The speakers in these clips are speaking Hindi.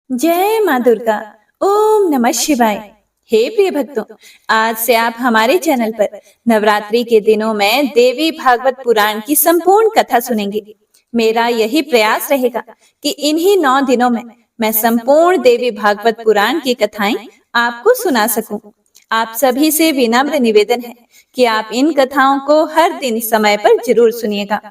जय माँ दुर्गा। ओम नमः शिवाय। हे प्रिय भक्तों, आज से आप हमारे चैनल पर नवरात्रि के दिनों में देवी भागवत पुराण की संपूर्ण कथा सुनेंगे। मेरा यही प्रयास रहेगा कि इन्हीं 9 दिनों में मैं संपूर्ण देवी भागवत पुराण की कथाएं आपको सुना सकूं। आप सभी से विनम्र निवेदन है कि आप इन कथाओं को हर दिन समय पर जरूर सुनिएगा।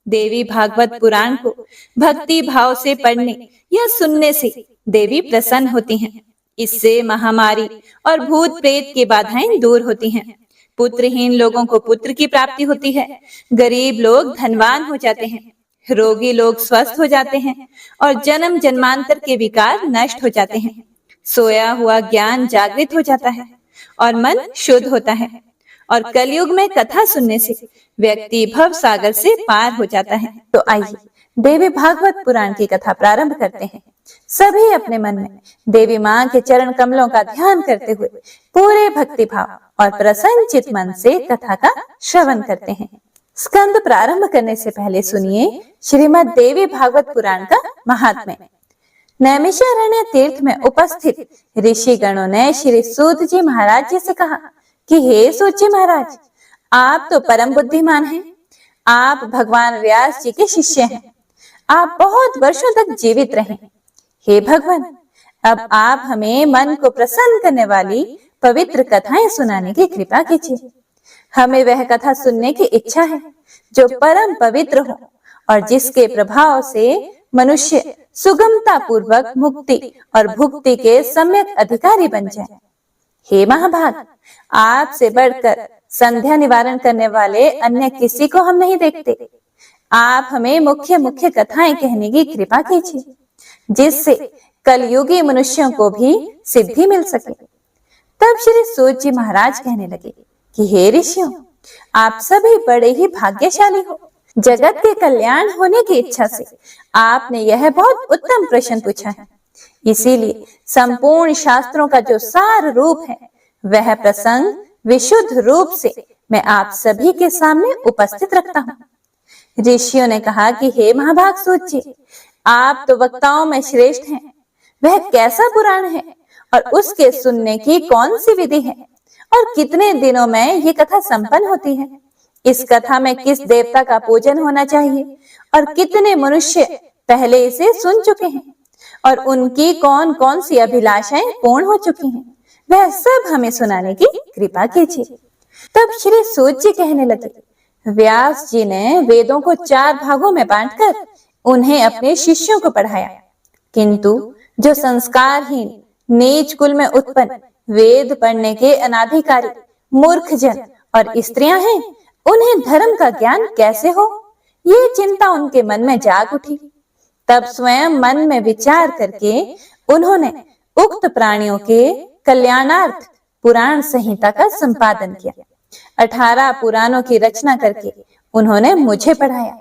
देवी भागवत पुराण को भक्ति भाव से पढ़ने या सुनने से देवी प्रसन्न होती हैं। इससे महामारी और भूत प्रेत की बाधाएं दूर होती हैं। पुत्रहीन लोगों को पुत्र की प्राप्ति होती है। गरीब लोग धनवान हो जाते हैं। रोगी लोग स्वस्थ हो जाते हैं और जन्म जन्मांतर के विकार नष्ट हो जाते हैं। सोया हुआ ज्ञान जागृत हो जाता है और मन शुद्ध होता है। और कलयुग में कथा सुनने से व्यक्ति भव सागर से पार हो जाता है। तो आइए देवी भागवत पुराण की कथा प्रारंभ करते हैं। सभी अपने मन में देवी माँ के चरण कमलों का ध्यान करते हुए पूरे भक्ति भाव और प्रसन्न चित मन से कथा का श्रवण करते हैं। स्कंद प्रारंभ करने से पहले सुनिए श्रीमद् देवी भागवत पुराण का महात्म्य। नैमिषारण्य तीर्थ में उपस्थित ऋषि गणों ने श्री सूत जी महाराज जी से कहा कि हे सूत जी महाराज, आप तो परम बुद्धिमान हैं। आप भगवान व्यास जी के शिष्य हैं। आप बहुत वर्षों तक जीवित रहे। हे भगवान, अब आप हमें मन को प्रसन्न करने वाली पवित्र कथाएं सुनाने की कृपा कीजिए। हमें वह कथा सुनने की इच्छा है जो परम पवित्र हो और जिसके प्रभाव से मनुष्य सुगमता पूर्वक मुक्ति और भुक्ति के सम्यक अधिकारी बन जाए। हे महाभाग, आपसे बढ़कर संध्या निवारण करने वाले अन्य किसी को हम नहीं देखते। आप हमें मुख्य मुख्य कथाएं कहने की कृपा कीजिए, जिससे कलयुगी मनुष्यों को भी सिद्धि मिल सके। तब श्री सूत जी महाराज कहने लगे कि हे ऋषियों, आप सभी बड़े ही भाग्यशाली हो। जगत के कल्याण होने की इच्छा से आपने यह बहुत उत्तम प्रश्न पूछा है। इसीलिए संपूर्ण शास्त्रों का जो सार रूप है, वह प्रसंग विशुद्ध रूप से मैं आप सभी के सामने उपस्थित रखता हूँ। ऋषियों ने कहा कि हे महाभाग सूत जी, आप तो वक्ताओं में श्रेष्ठ हैं। वह कैसा पुराण है और उसके सुनने की कौन सी विधि है और कितने दिनों में ये कथा संपन्न होती है? इस कथा में किस देवता का पूजन होना चाहिए और कितने मनुष्य पहले इसे सुन चुके हैं और उनकी कौन कौन सी अभिलाषाएं पूर्ण हो चुकी हैं, वह सब हमें सुनाने की कृपा कीजिए। तब श्री सूत जी कहने लगे, व्यास जी ने वेदों को 4 भागों में बांटकर उन्हें अपने शिष्यों को पढ़ाया, किंतु जो संस्कारहीन नीच कुल में उत्पन्न वेद पढ़ने के अनाधिकारी मूर्ख जन और स्त्रियां हैं, उन्हें धर्म का ज्ञान कैसे हो, ये चिंता उनके मन में जाग उठी। तब स्वयं मन में विचार करके उन्होंने उक्त प्राणियों के कल्याणार्थ पुराण संहिता का संपादन किया। 18 पुराणों की रचना करके उन्होंने मुझे पढ़ाया।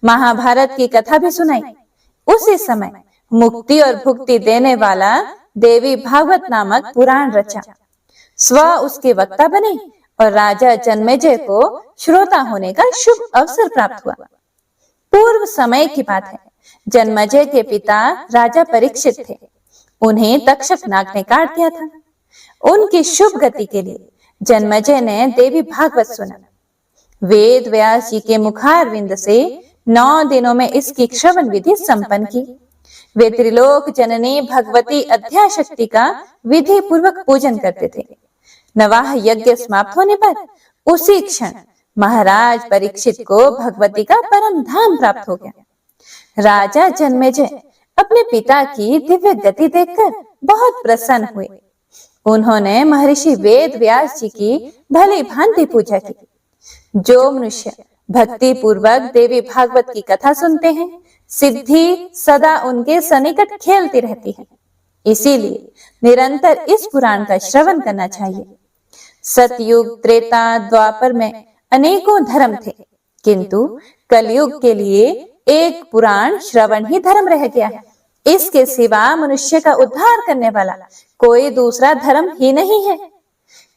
महाभारत की कथा भी सुनाई। उसी समय मुक्ति और भुक्ति देने वाला देवी भागवत नामक पुराण रचा। स्व उसके वक्ता बने और राजा जन्मेजय को श्रोता होने का शुभ अवसर प्राप्त हुआ। पूर्व समय की बात है। जन्मेजय के पिता राजा परीक्षित थे। उन्हें तक्षक नाग ने काट दिया था। उनकी शुभ गति के लिए जन्मेजय ने देवी भागवत सुना। वेद व्यास जी के मुखारविंद से 9 दिनों में इसकी श्रवण विधि संपन्न की। वे त्रिलोक जननी भगवती अध्याशक्ति का विधि पूर्वक पूजन करते थे। नवाह यज्ञ समाप्त होने पर उसी क्षण महाराज परीक्षित को भगवती का परम धाम प्राप्त हो गया। राजा जन्मेजय अपने पिता की दिव्य गति देखकर बहुत प्रसन्न हुए। उन्होंने महर्षि वेद व्यास जी की भली भांति पूजा की। जो मनुष्य भक्ति पूर्वक देवी भागवत की कथा सुनते हैं, सिद्धि सदा उनके सन्निकट खेलती रहती है। इसीलिए निरंतर इस पुराण का श्रवण करना चाहिए। सतयुग त्रेता द्वापर में अनेकों धर्म थे, किंतु कलयुग के लिए एक पुराण श्रवण ही धर्म रह गया है। इसके सिवा मनुष्य का उद्धार करने वाला कोई दूसरा धर्म ही नहीं है।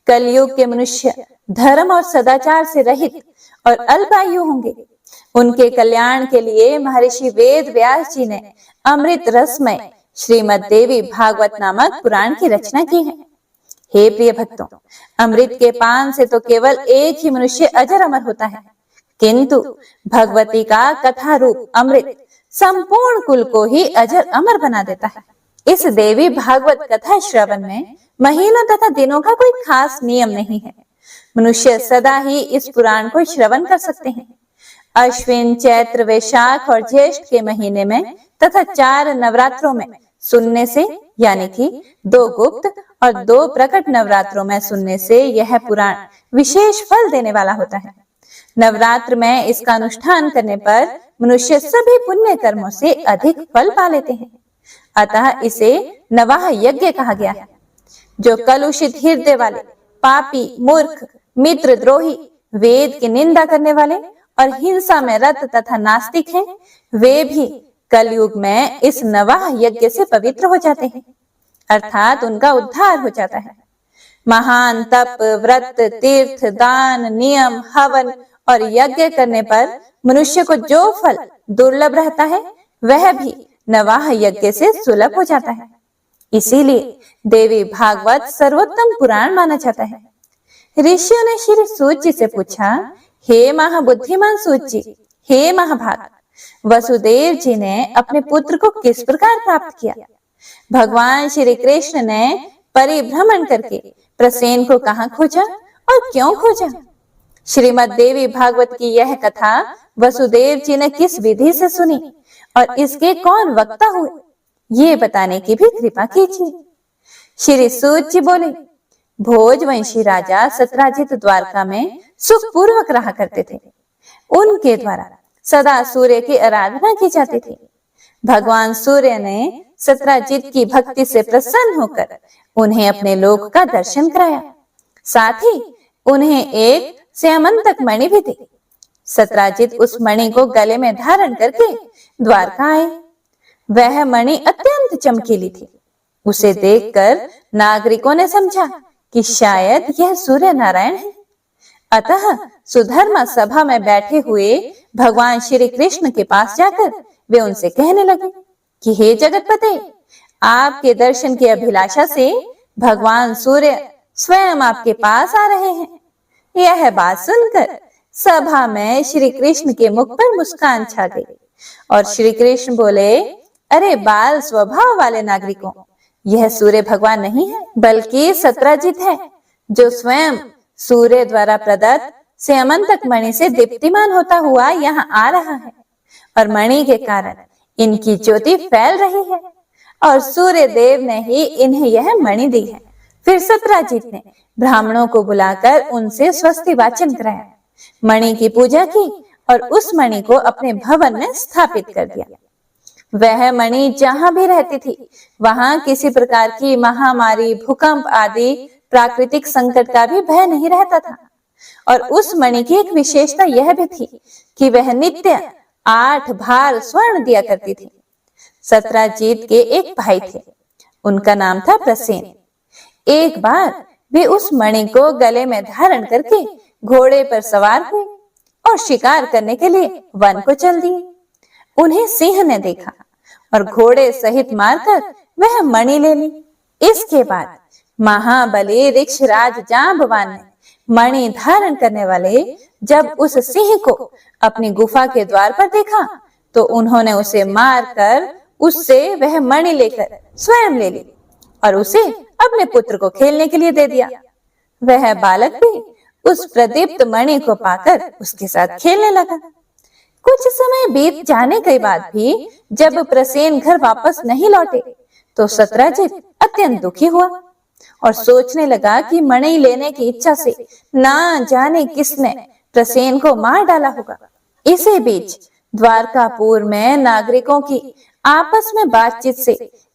कलयुग के मनुष्य धर्म और सदाचार से रहित और अल्पायु होंगे। उनके कल्याण के लिए महर्षि वेद व्यास जी ने अमृत रसमय श्रीमद् देवी भागवत नामक पुराण की रचना की है। हे प्रिय भक्तों, अमृत के पान से तो केवल एक ही मनुष्य अजर अमर होता है, किंतु भगवती का कथा रूप अमृत संपूर्ण कुल को ही अजर अमर बना देता है। इस देवी भागवत कथा श्रवण में महीनों तथा दिनों का कोई खास नियम नहीं है। मनुष्य सदा ही इस पुराण को श्रवण कर सकते हैं। अश्विन, चैत्र, वैशाख और ज्येष्ठ के महीने में तथा 4 नवरात्रों में सुनने से, यानी कि 2 गुप्त और 2 प्रकट नवरात्रों में सुनने से यह पुराण विशेष फल देने वाला होता है। नवरात्र में इसका अनुष्ठान करने पर मनुष्य सभी पुण्य कर्मों से अधिक फल पा लेते हैं। अतः इसे नवाह यज्ञ कहा गया है। जो कलुषित हृदय वाले, पापी, मूर्ख, मित्रद्रोही, वेद की निंदा करने वाले और हिंसा में रत तथा नास्तिक हैं, वे भी कलयुग में इस नवाह यज्ञ से पवित्र हो जाते हैं, अर्थात उनका उद्धार हो जाता है। महान तप, व्रत, तीर्थ, दान, नियम, हवन और यज्ञ करने पर मनुष्य को जो फल दुर्लभ रहता है, वह भी नवाह यज्ञ से सुलभ हो जाता है। इसीलिए देवी भागवत सर्वोत्तम पुराण माना जाता है। ऋषियों ने श्री सूत जी से पूछा, हे महाबुद्धिमान सूत जी, हे महाभाग, वसुदेव जी ने अपने पुत्र को किस प्रकार प्राप्त किया? भगवान श्री कृष्ण ने परिभ्रमण करके प्रसेन को कहाँ खोजा और क्यों खोजा? श्रीमद् देवी भागवत की यह कथा वसुदेव जी ने किस विधि से सुनी और इसके कौन वक्ता हुए, ये बताने की भी कृपा कीजिए। श्री सूत जी बोले, भोजवंशी राजा सत्राजित द्वारका में सुखपूर्वक रहा करते थे। उनके द्वारा सदा सूर्य की आराधना की जाती थी। भगवान सूर्य ने सत्राजित की भक्ति से प्रसन्न होकर उन्हें अपने लोक का दर्शन कराया। साथ ही उन्हें एक श्यामंतक मणि भी दी। सत्राजित उस मणि को गले में धारण करके द्वारका आए। वह मणि अत्यंत चमकीली थी। उसे देखकर नागरिकों ने समझा कि शायद यह सूर्य नारायण है। अतः सुधर्मा सभा में बैठे हुए भगवान श्री कृष्ण के पास जाकर वे उनसे कहने लगे कि हे जगतपते, आपके दर्शन की अभिलाषा से भगवान सूर्य स्वयं आपके पास आ रहे हैं। यह बात सुनकर सभा में श्री कृष्ण के मुख पर मुस्कान छा गई और श्री कृष्ण बोले, अरे बाल स्वभाव वाले नागरिकों, यह सूर्य भगवान नहीं है बल्कि सत्राजित है, जो स्वयं सूर्य द्वारा प्रदत्त श्यामंतक मणि से दीप्तिमान होता हुआ यहाँ आ रहा है और मणि के कारण इनकी ज्योति फैल रही है और सूर्य देव ने ही इन्हें यह मणि दी है। फिर सत्राजित ने ब्राह्मणों को बुलाकर उनसे स्वस्ति वाचन कराया, मणि की पूजा की और उस मणि को अपने भवन में स्थापित कर दिया। वह मणि जहां भी रहती थी, वहां किसी प्रकार की महामारी, भूकंप आदि प्राकृतिक संकट का भी भय नहीं रहता था। और उस मणि की एक विशेषता यह भी थी कि वह नित्य 8 भार स्वर्ण दिया करती थी। सत्राजित के एक भाई थे, उनका नाम था प्रसेन। एक बार वे उस मणि को गले में धारण करके घोड़े पर सवार हुए और शिकार करने के लिए वन को चल दिए। उन्हें सिंह ने देखा और घोड़े सहित मारकर वह मणि ले ली। इसके बाद महाबली ऋक्षराज जांबवान ने मणि धारण करने वाले जब उस सिंह को अपनी गुफा के द्वार पर देखा तो उन्होंने उसे मारकर उससे वह मणि लेकर स्वयं ले ली और उसे अपने पुत्र को खेलने के लिए दे दिया। वह बालक भी उस प्रदीप्त मणि को पाकर उसके साथ खेलने लगा। कुछ समय बीत जाने के बाद भी जब प्रसेन घर वापस नहीं लौटे तो सत्राजित अत्यंत दुखी हुआ और सोचने लगा कि मणि लेने की इच्छा से ना जाने किसने प्रसेन को मार डाला होगा। इसी बीच द्वारकापुर में नागरिकों की आपस में बातचीत से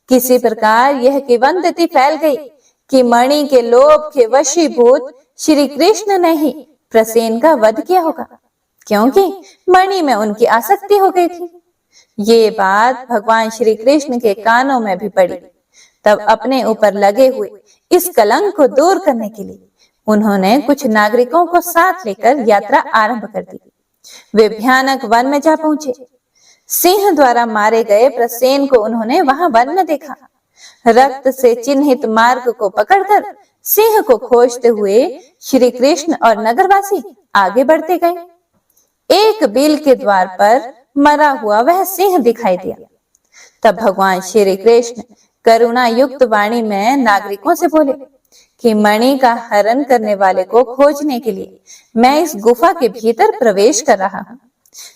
किसी प्रकार यह किंवदंती फैल गई कि मणि के लोभ के वशीभूत श्री कृष्ण ने ही प्रसेन का वध किया होगा, क्योंकि मणि में उनकी आसक्ति हो गई थी। ये बात भगवान श्री कृष्ण के कानों में भी पड़ी। तब अपने ऊपर लगे हुए इस कलंक को दूर करने के लिए उन्होंने कुछ नागरिकों को साथ लेकर यात्रा आरंभ कर दी। वे भयानक वन में जा पहुंचे। सिंह द्वारा मारे गए प्रसेन को उन्होंने वहां वन में देखा। रक्त से चिन्हित मार्ग को पकड़कर सिंह को खोजते हुए श्री कृष्ण और नगरवासी आगे बढ़ते गए। एक बिल के द्वार पर मरा हुआ वह सिंह दिखाई दिया। तब भगवान श्री कृष्ण करुणा युक्त वाणी में नागरिकों से बोले कि मणि का हरण करने वाले को खोजने के लिए मैं इस गुफा के भीतर प्रवेश कर रहा हूं।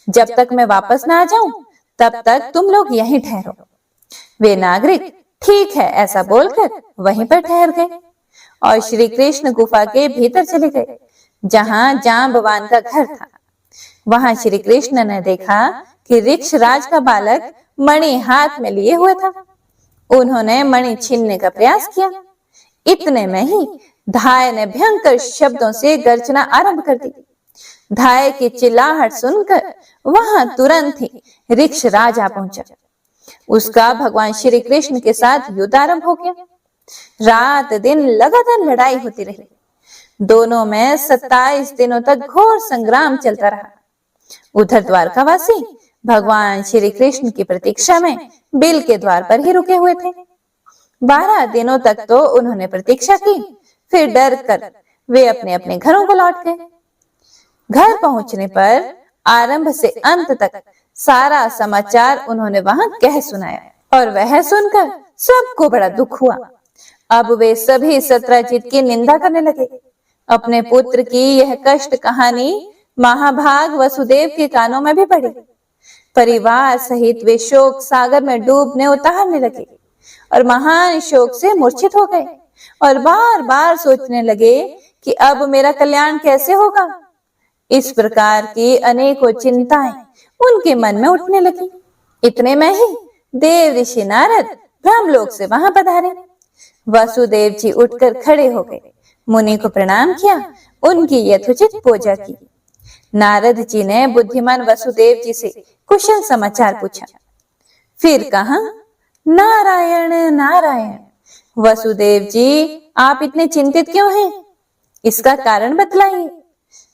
जब तक मैं वापस ना आ जाऊं तब तक तुम लोग यहीं ठहरो। वे नागरिक ठीक है ऐसा बोलकर वहीं पर ठहर गए और श्री कृष्ण गुफा के भीतर चले गए जहां जांबवान का घर था। वहां श्री कृष्ण ने देखा कि ऋक्षराज का बालक मणि हाथ में लिए हुए था। उन्होंने मणि छीनने का प्रयास किया। इतने में ही धाय ने भयंकर शब्दों से गर्जना आरंभ कर दी। धाय की चिल्लाहट सुनकर वहां तुरंत ही ऋक्षराज आ पहुंचा। उसका भगवान श्री कृष्ण के साथ युद्ध आरंभ हो गया। रात दिन लगातार लड़ाई होती रही। दोनों में 27 दिनों तक घोर संग्राम चलता रहा। उधर द्वारकावासी भगवान श्री कृष्ण की प्रतीक्षा में बिल के द्वार पर ही रुके हुए थे। 12 दिनों तक तो उन्होंने प्रतीक्षा की, फिर डर कर वे अपने अपने घरों को लौट गए। घर पहुंचने पर आरंभ से अंत तक सारा समाचार उन्होंने वहां कह सुनाया और वह सुनकर सबको बड़ा दुख हुआ। अब वे सभी सत्यजीत की निंदा करने लगे। अपने पुत्र की यह कष्ट कहानी महाभाग वसुदेव के कानों में भी पड़ी। परिवार सहित वे शोक सागर में डूबने उतारने लगे और महान शोक से मूर्छित हो गए और बार बार सोचने लगे कि अब मेरा कल्याण कैसे होगा। इस प्रकार की अनेकों चिंताएं उनके मन में उठने लगी। इतने में ही देव ऋषि नारद ब्रह्मलोक से वहां पधारे। वसुदेव जी उठकर खड़े हो गए, मुनि को प्रणाम किया, उनकी यथोचित पूजा की। नारद जी ने बुद्धिमान वसुदेव जी से कुशल समाचार पूछा। फिर कहा, नारायण नारायण। वसुदेव जी आप इतने चिंतित क्यों हैं? इसका कारण बतलाइए।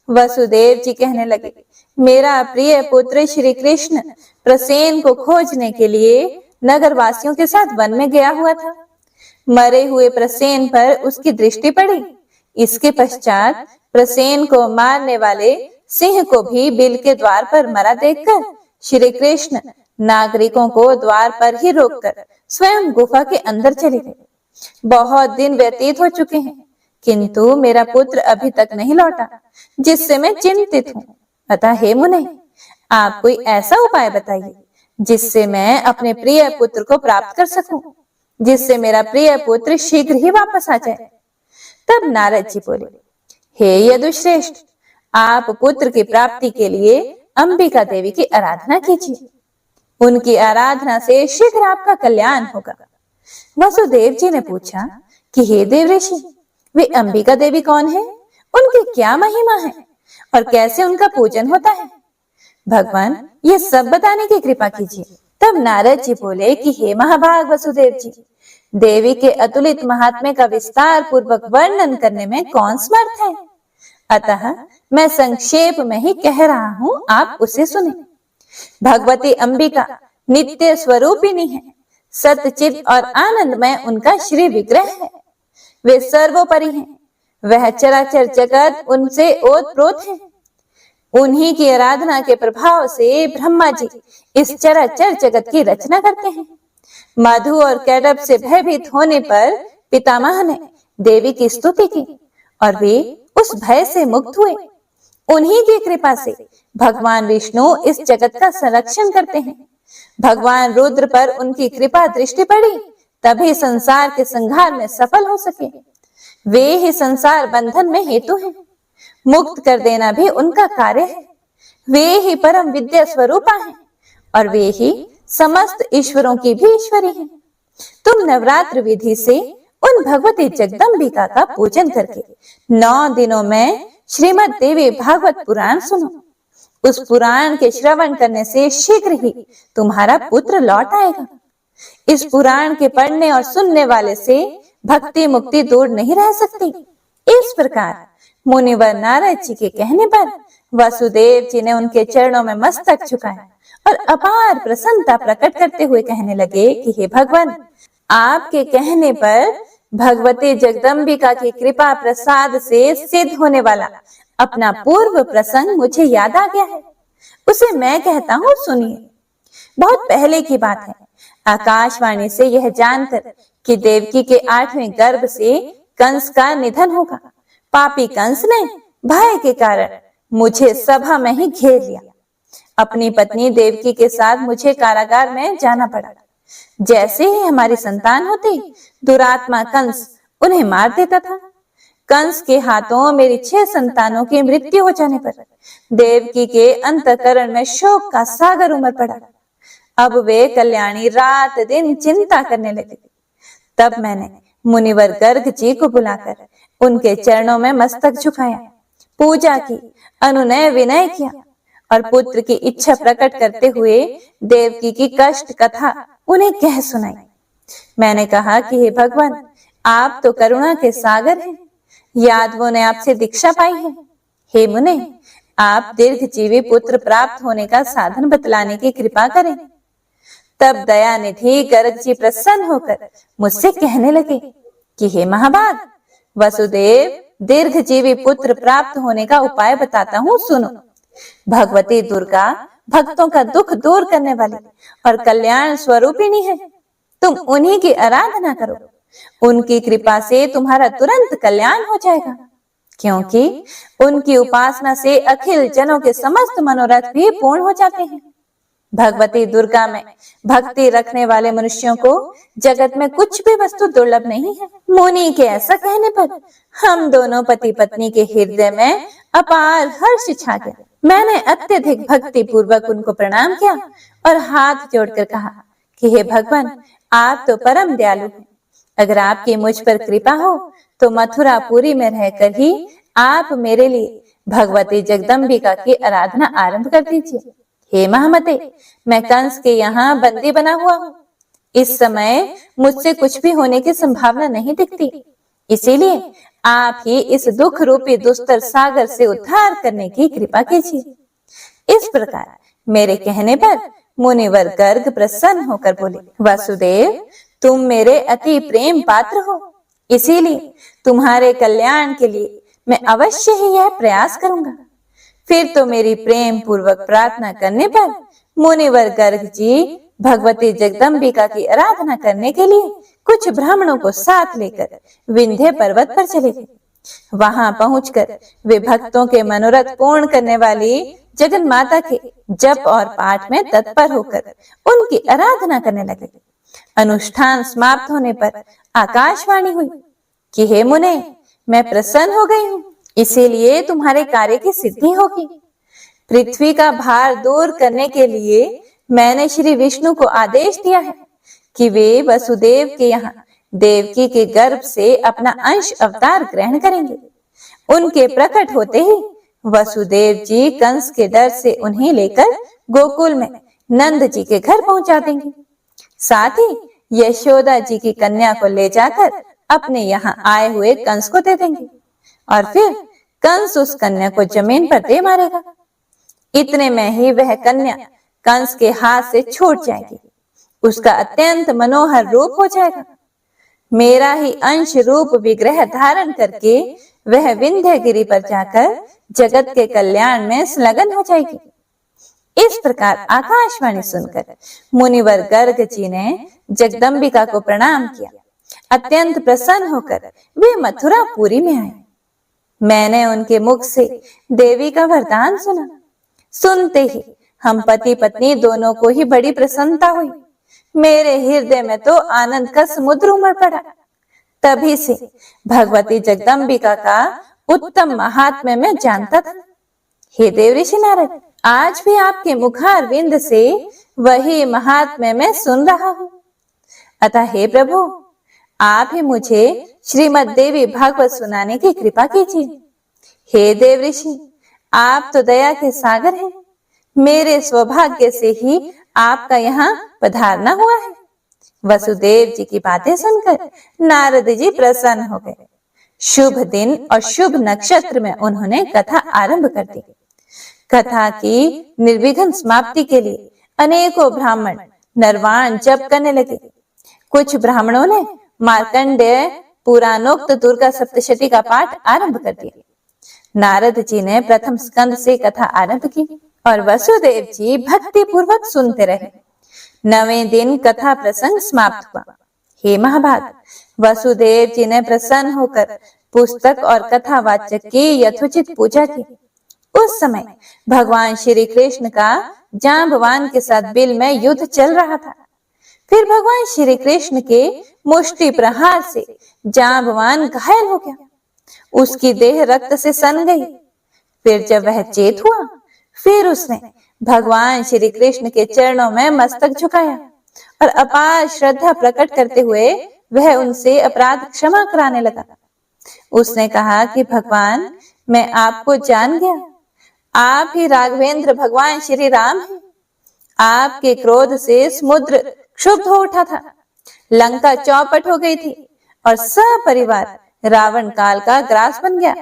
वसुदेव जी कहने लगे, मेरा प्रिय पुत्र श्री कृष्ण प्रसेन को खोजने के लिए नगरवासियों के साथ वन में गया हुआ था। मरे हुए प्रसेन पर उसकी दृष्टि पड़ी। इसके पश्चात प्रसेन को मारने वाले सिंह को भी बिल के द्वार पर मरा देखकर श्री कृष्ण नागरिकों को द्वार पर ही रोककर स्वयं गुफा के अंदर चले गए। बहुत दिन व्यतीत हो चुके हैं, किंतु मेरा पुत्र अभी तक नहीं लौटा, जिससे मैं चिंतित हूँ। अतः हे मुने, आप कोई ऐसा उपाय बताइए जिससे मैं अपने प्रिय पुत्र को प्राप्त कर सकूं, जिससे मेरा प्रिय पुत्र शीघ्र ही वापस आ जाए। तब नारद जी बोले, हे यदुश्रेष्ठ, आप पुत्र की प्राप्ति के लिए अंबिका देवी की आराधना कीजिए। उनकी आराधना से शीघ्र आपका कल्याण होगा। वसुदेव जी ने पूछा कि हे देव ऋषि, वे अंबिका देवी कौन है? उनकी क्या महिमा है और कैसे उनका पूजन होता है? भगवान ये सब बताने की कृपा कीजिए। तब नारद जी बोले कि हे महाभाग वसुदेव जी, देवी के अतुलित महात्म्य का विस्तार पूर्वक वर्णन करने में कौन समर्थ है? अतः मैं संक्षेप में ही कह रहा हूँ, आप उसे सुने। भगवती अंबिका नित्य स्वरूपिणी है। सत्यचित और आनंदमय उनका श्री विग्रह है। वे सर्वोपरि हैं। वह चराचर जगत उनसे ओतप्रोत है। उन्हीं की आराधना के प्रभाव से ब्रह्मा जी इस चराचर जगत की रचना करते हैं। मधु और कैटब से भयभीत होने पर पितामह ने देवी की स्तुति की और वे उस भय से मुक्त हुए। उन्हीं की कृपा से भगवान विष्णु इस जगत का संरक्षण करते हैं। भगवान रुद्र पर उनकी कृपा दृष्टि पड़ी, तभी संसार के संहार में सफल हो सके। वे ही संसार बंधन में हेतु हैं। मुक्त कर देना भी उनका कार्य है। वे ही परम विद्या स्वरूपा हैं और वे ही समस्त ईश्वरों की भी ईश्वरी हैं। तुम नवरात्र विधि से उन भगवती जगदम्बिका का पूजन करके 9 दिनों में श्रीमद् देवी भागवत पुराण सुनो। उस पुराण के श्रवण करने से शीघ्र ही तुम्हारा पुत्र लौट आएगा। इस पुराण के पढ़ने और सुनने वाले से भक्ति मुक्ति दूर नहीं रह सकती। इस प्रकार मुनिवर नारद जी के कहने पर वसुदेव जी ने उनके चरणों में मस्तक झुकाया और अपार प्रसन्नता प्रकट करते हुए कहने लगे कि हे भगवान, आपके कहने पर भगवती जगदम्बिका की कृपा प्रसाद से सिद्ध होने वाला अपना पूर्व प्रसंग मुझे याद आ गया है। उसे मैं कहता हूँ, सुनिए। बहुत पहले की बात है। आकाशवाणी से यह जानकर कि देवकी के 8वें गर्भ से कंस का निधन होगा, पापी कंस ने भय के कारण मुझे सभा में ही घेर लिया। अपनी पत्नी देवकी के साथ मुझे कारागार में जाना पड़ा। जैसे ही हमारी संतान होती, दुरात्मा कंस उन्हें मार देता था। कंस के हाथों मेरी 6 संतानों की मृत्यु हो जाने पर देवकी के अंतःकरण में शोक का सागर उमड़ पड़ा। अब वे कल्याणी रात दिन चिंता करने लगी। तब मैंने मुनिवर गर्ग जी को बुलाकर उनके चरणों में मस्तक झुकाया, पूजा की, अनुनय विनय किया और पुत्र की इच्छा प्रकट करते हुए देवकी की कष्ट कथा उन्हें कह सुनाई। मैंने कहा कि हे भगवान, आप तो करुणा के सागर हैं। यादवों ने आपसे दीक्षा पाई है। हे मुने, आप दीर्घजीवी पुत्र प्राप्त होने का साधन बतलाने की कृपा करें। तब दयानिधि गर्ग जी प्रसन्न होकर मुझसे कहने लगे कि हे महाभाग, वसुदेव दीर्घजीवी पुत्र प्राप्त होने का उपाय बताता हूँ, सुनो। भगवती दुर्गा भक्तों का दुख दूर करने वाली और कल्याण स्वरूपिणी है। तुम उन्हीं की आराधना करो, उनकी कृपा से तुम्हारा तुरंत कल्याण हो जाएगा, क्योंकि उनकी उपासना से अखिल जनों के समस्त मनोरथ भी पूर्ण हो जाते हैं। भगवती दुर्गा में भक्ति रखने वाले मनुष्यों को जगत में कुछ भी वस्तु दुर्लभ नहीं है। मुनि के ऐसा कहने पर हम दोनों पति पत्नी के हृदय में अपार हर्ष छा गया। मैंने अत्यधिक भक्ति पूर्वक उनको प्रणाम किया और हाथ जोड़कर कहा कि हे भगवान, आप तो परम दयालु हैं। अगर आपकी मुझ पर कृपा हो तो मथुरापुरी में रहकर ही आप मेरे लिए भगवती जगदम्बिका की आराधना आरंभ कर दीजिए। हे महामते, मैं कंस के यहाँ बंदी बना हुआ हूँ। इस समय मुझसे कुछ भी होने की संभावना नहीं दिखती, इसीलिए आप ही इस दुख रूपी दुस्तर सागर से उद्धार करने की कृपा कीजिए। इस प्रकार मेरे कहने पर मुनिवर गर्ग प्रसन्न होकर बोले, वासुदेव, तुम मेरे अति प्रेम पात्र हो, इसीलिए तुम्हारे कल्याण के लिए मैं अवश्य ही यह प्रयास करूंगा। फिर तो मेरी प्रेम पूर्वक प्रार्थना करने पर मुनिवर गर्ग जी भगवती जगदम्बिका की आराधना करने के लिए कुछ ब्राह्मणों को साथ लेकर विंध्य पर्वत पर चले गए। वहां पहुंचकर वे भक्तों के मनोरथ पूर्ण करने वाली जगन माता के जप और पाठ में तत्पर होकर उनकी आराधना करने लगे। अनुष्ठान समाप्त होने पर आकाशवाणी हुई कि हे मुने, मैं प्रसन्न हो गई हूँ, इसीलिए तुम्हारे कार्य की सिद्धि होगी। पृथ्वी का भार दूर करने के लिए मैंने श्री विष्णु को आदेश दिया है कि वे वसुदेव के यहाँ देवकी के गर्भ से अपना अंश अवतार ग्रहण करेंगे। उनके प्रकट होते ही वसुदेव जी कंस के डर से उन्हें लेकर गोकुल में नंद जी के घर पहुंचा देंगे। साथ ही यशोदा जी की कन्या को ले जाकर अपने यहाँ आए हुए कंस को दे देंगे और फिर कंस उस कन्या को जमीन पर दे मारेगा। इतने में ही वह कन्या कंस के हाथ से छूट जाएगी। उसका अत्यंत मनोहर रूप हो जाएगा। मेरा ही अंश रूप विग्रह धारण करके वह विंध्यगिरि पर जाकर जगत के कल्याण में संलग्न हो जाएगी। इस प्रकार आकाशवाणी सुनकर मुनिवर गर्ग जी ने जगदम्बिका को प्रणाम किया। अत्यंत प्रसन्न होकर वे मथुरापुरी में आए। मैंने उनके मुख से देवी का वरदान सुना। सुनते ही हम पति पत्नी दोनों को ही बड़ी प्रसन्नता हुई। मेरे हृदय में तो आनंद का समुद्र उमड़ पड़ा। तभी से भगवती जगदम्बिका का उत्तम महात्म्य मैं जानता था। हे देव ऋषि नारद, आज भी आपके मुखार विंद से वही महात्म्य मैं सुन रहा हूँ। अतः हे प्रभु, आप ही मुझे श्रीमद् देवी भागवत सुनाने की कृपा कीजिए। हे देव ऋषि, आप तो दया के सागर हैं। मेरे सौभाग्य से ही आपका यहाँ पधारना हुआ है। वसुदेव जी की बातें सुनकर नारद जी प्रसन्न हो गए। शुभ दिन और शुभ नक्षत्र में उन्होंने कथा आरंभ कर दी। कथा की निर्विघ्न समाप्ति के लिए अनेकों ब्राह्मण नरवाण जप करने लगे। कुछ ब्राह्मणों ने मार्कंडेय पुराणोक्त दुर्गा सप्तशती का पाठ आरंभ कर दिया। नारद जी ने प्रथम स्कंद से कथा आरंभ की और वसुदेव जी भक्ति पूर्वक सुनते रहे। 9वें दिन कथा प्रसंग समाप्त हुआ। हे महाभाग, वसुदेव जी ने प्रसन्न होकर पुस्तक और कथावाचक की यथोचित पूजा की। उस समय भगवान श्री कृष्ण का जांबवान के साथ बिल में युद्ध चल रहा था। फिर भगवान श्री कृष्ण के मुष्टि प्रहार से जांबवान घायल हो गया। उसकी देह रक्त से सन गई। फिर जब वह चेत हुआ, फिर उसने भगवान श्री कृष्ण के चरणों में मस्तक झुकाया और अपार श्रद्धा प्रकट करते हुए वह उनसे अपराध क्षमा कराने लगा। उसने कहा कि भगवान, मैं आपको जान गया। आप ही राघवेंद्र भगवान श्री राम हैं। आपके क्रोध से समुद्र क्षुब्ध हो उठा था, लंका चौपट हो गई थी और सपरिवार रावण काल का ग्रास बन गया।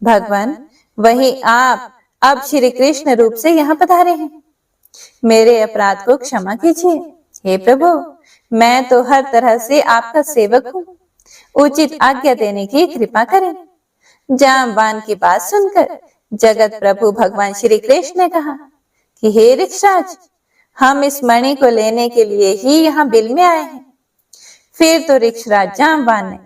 भगवान, वही आप अब श्री कृष्ण रूप से यहाँ पधारे हैं। मेरे अपराध को क्षमा कीजिए। हे प्रभु, मैं तो हर तरह से आपका सेवक हूँ। उचित आज्ञा देने की कृपा करें। जांबवान की बात सुनकर जगत प्रभु भगवान श्री कृष्ण ने कहा कि हे ऋक्षराज, हम इस मणि को लेने के लिए ही यहाँ बिल में आए हैं। फिर तो ऋक्षराज जांबवान ने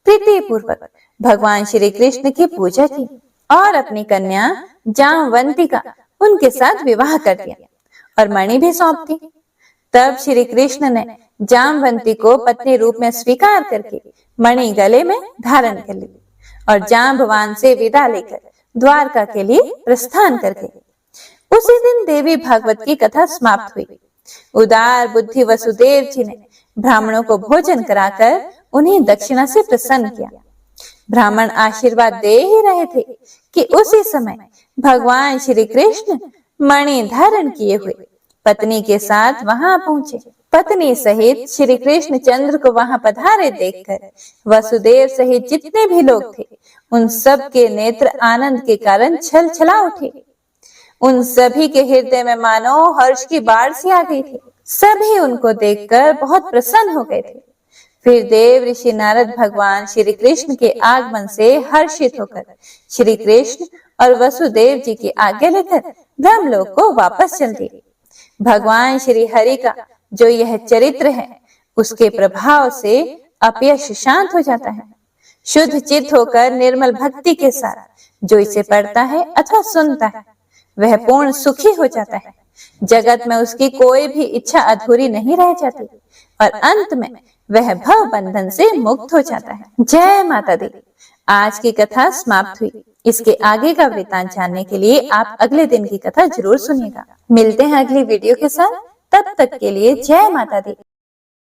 प्रीति पूर्वक भगवान श्री कृष्ण की पूजा की और अपनी कन्या जामवंती का उनके साथ विवाह कर दिया और मणि भी सौंप दी। तब श्री कृष्ण ने जामवंती को पत्नी रूप में स्वीकार करके मणि गले में धारण कर ली और जांबवान से विदा लेकर द्वारका के लिए प्रस्थान कर गए। उसी दिन देवी भागवत की कथा समाप्त हुई। उदार बुद्धि वसुदेव जी ने ब्राह्मणों को भोजन कराकर उन्हें दक्षिणा से प्रसन्न किया। ब्राह्मण आशीर्वाद दे ही रहे थे कि उसी समय भगवान श्री कृष्ण मणि धारण किए हुए पत्नी के साथ वहां पहुंचे। पत्नी सहित श्री कृष्ण चंद्र को वहां पधारे देखकर वसुदेव सहित जितने भी लोग थे, उन सब के नेत्र आनंद के कारण छल छला उठे। उन सभी के हृदय में मानो हर्ष की बाढ़ सी आ गई थी। सभी उनको देखकर बहुत प्रसन्न हो गए थे। फिर देव ऋषि नारद भगवान श्री कृष्ण के आगमन से हर्षित होकर श्री कृष्ण और वसुदेव जी की आज्ञा लेकर ब्रह्मलोक को वापस चल दिए। भगवान श्री हरि का जो यह चरित्र है, उसके प्रभाव से अपयश शांत हो जाता है। शुद्ध चित्त होकर निर्मल भक्ति के साथ जो इसे पढ़ता है अथवा सुनता है, वह पूर्ण सुखी हो जाता है। जगत में उसकी कोई भी इच्छा अधूरी नहीं रह जाती और अंत में वह भव बंधन से मुक्त हो जाता है। जय माता दी। आज की कथा समाप्त हुई। इसके आगे का वृतांत जानने के लिए आप अगले दिन की कथा जरूर सुनिएगा। मिलते हैं अगली वीडियो के साथ। तब तक के लिए जय माता दी।